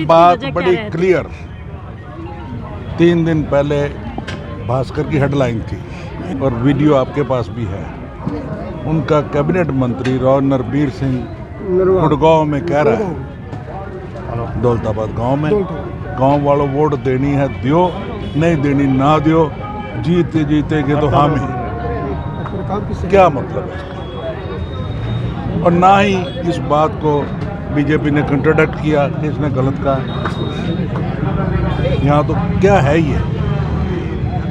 बात बड़ी क्लियर। 3 दिन पहले भास्कर की हेडलाइन थी और वीडियो आपके पास भी है। उनका कैबिनेट मंत्री राव नरबीर सिंह गुड़गांव में कह रहा है, दौलताबाद गांव में, गांव वालों वोट देनी है दियो, नहीं देनी ना दियो, जीते जीतेगे तो हम ही। क्या मतलब है इसका? और ना ही इस बात को बीजेपी ने कंट्रोडक्ट किया कि इसने गलत कहा। यहाँ तो क्या है ये,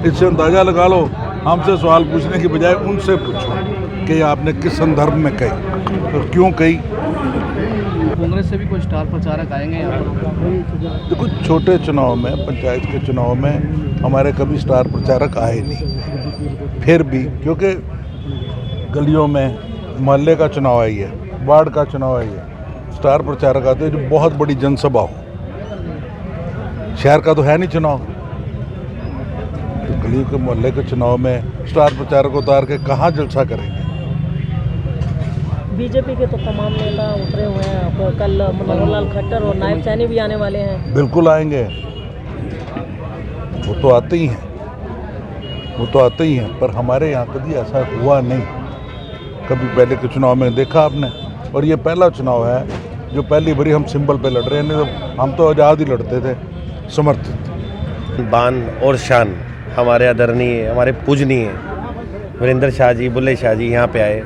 इससे अंदाजा लगा लो। हमसे सवाल पूछने की बजाय उनसे पूछो कि आपने किस संदर्भ में कही और क्यों कही। कांग्रेस से भी कोई स्टार प्रचारक आएंगे यहाँ पर? देखो, छोटे चुनाव में, पंचायत के चुनाव में हमारे कभी स्टार प्रचारक आए नहीं। फिर भी क्योंकि गलियों में मोहल्ले का चुनाव आई है, वार्ड का चुनाव आई है, स्टार प्रचारक आते हैं जो बहुत बड़ी जनसभा हो। शहर का तो है नहीं चुनाव, तो गली के मोहल्ले के चुनाव में स्टार प्रचारक उतार के कहाँ जलसा करेंगे। बीजेपी के तो तमाम नेता उतरे हुए हैं। कल मनोहर लाल खट्टर और नायब सैनी भी आने वाले हैं। बिल्कुल आएंगे, वो तो आते ही हैं, वो तो आते ही हैं। पर हमारे यहाँ कभी ऐसा हुआ नहीं। कभी पहले के चुनाव में देखा आपने, और ये पहला चुनाव है जो पहली बारी हम सिंबल पे लड़ रहे हैं। नहीं तो हम तो आज़ाद ही लड़ते थे, समर्थित। बान और शान हमारे आदरणीय, हमारे पूजनीय वीरेंद्र शाह जी, बुल्ले शाह जी यहाँ पे आए।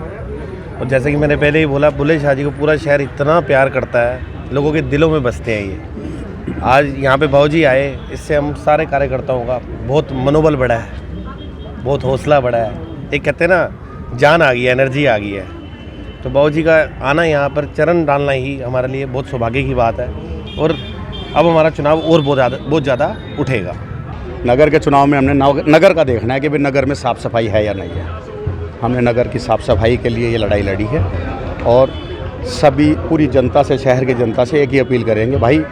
और जैसे कि मैंने पहले ही बोला, बुल्ले शाह जी को पूरा शहर इतना प्यार करता है, लोगों के दिलों में बसते हैं ये। आज यहाँ पे भाऊजी आए, इससे हम सारे कार्यकर्ताओं का बहुत मनोबल बढ़ा है, बहुत हौसला बढ़ा है। एक कहते हैं ना, जान आ गई है, एनर्जी आ गई है। तो भाऊजी का आना, यहाँ पर चरण डालना ही हमारे लिए बहुत सौभाग्य की बात है। और अब हमारा चुनाव और बहुत ज़्यादा उठेगा। नगर के चुनाव में हमने नगर का देखना है कि भाई नगर में साफ़ सफाई है या नहीं है। हमने नगर की साफ़ सफाई के लिए ये लड़ाई लड़ी है और सभी पूरी जनता से, शहर की जनता से एक ही अपील करेंगे, भाई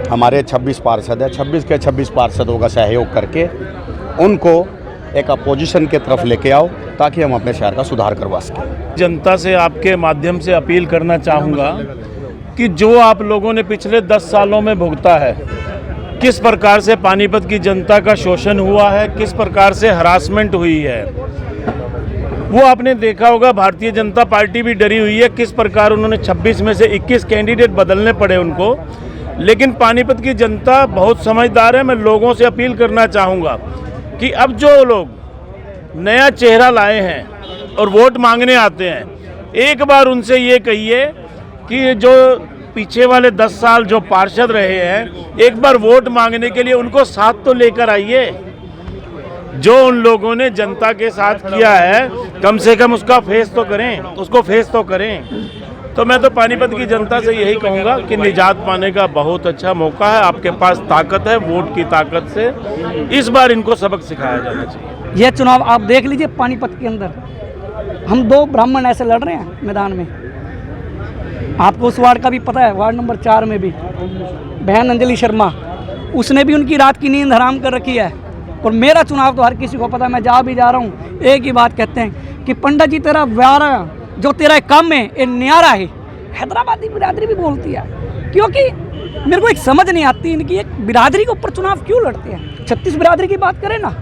हमारे 26 पार्षद हैं, 26 के 26 पार्षदों का सहयोग करके उनको एक अपोजिशन के तरफ लेके आओ ताकि हम अपने शहर का सुधार करवा सकें। जनता से आपके माध्यम से अपील करना चाहूँगा कि जो आप लोगों ने पिछले 10 सालों में भुगता है, किस प्रकार से पानीपत की जनता का शोषण हुआ है, किस प्रकार से हरासमेंट हुई है, वो आपने देखा होगा। भारतीय जनता पार्टी भी डरी हुई है, किस प्रकार उन्होंने 26 में से 21 कैंडिडेट बदलने पड़े उनको। लेकिन पानीपत की जनता बहुत समझदार है। मैं लोगों से अपील करना चाहूँगा कि अब जो लोग नया चेहरा लाए हैं और वोट मांगने आते हैं, एक बार उनसे ये कहिए कि जो पीछे वाले 10 साल जो पार्षद रहे हैं, एक बार वोट मांगने के लिए उनको साथ तो लेकर आइए। जो उन लोगों ने जनता के साथ किया है, कम से कम उसका फेस तो करें, उसको फेस तो करें। तो मैं तो पानीपत की जनता से यही कहूँगा कि निजात पाने का बहुत अच्छा मौका है। आपके पास ताकत है, वोट की ताकत से इस बार इनको सबक सिखाया जाना चाहिए। यह चुनाव आप देख लीजिए, पानीपत के अंदर हम 2 ब्राह्मण ऐसे लड़ रहे हैं मैदान में। आपको उस वार्ड का भी पता है, वार्ड नंबर 4 में भी बहन अंजलि शर्मा, उसने भी उनकी रात की नींद हराम कर रखी है। और मेरा चुनाव तो हर किसी को पता है, मैं जहाँ भी जा रहा हूँ एक ही बात कहते हैं कि पंडित जी तेरा व्यारा जो तेरा काम है ये न्यारा है। हैदराबादी बिरादरी भी बोलती है, क्योंकि मेरे को एक समझ नहीं आती इनकी, एक बिरादरी के ऊपर चुनाव क्यों लड़ते हैं। 36 बिरादरी की बात करें ना,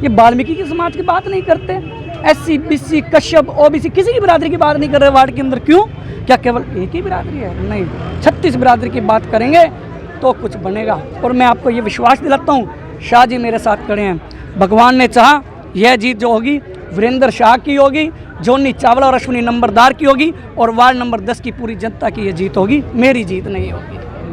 ये वाल्मीकि की समाज की बात नहीं करते, SC BC कश्यप OBC किसी की बिरादरी की बात नहीं कर रहे वार्ड के अंदर। क्यों? क्या केवल एक ही बिरादरी है? नहीं, 36 बिरादरी की बात करेंगे तो कुछ बनेगा। और मैं आपको ये विश्वास दिलाता हूँ, शाह जी मेरे साथ खड़े हैं। भगवान ने चाहा यह जीत जो होगी वीरेंद्र शाह की होगी, जोनी चावला और अश्विनी नंबरदार की होगी, और वार्ड नंबर 10 की पूरी जनता की ये जीत होगी, मेरी जीत नहीं होगी।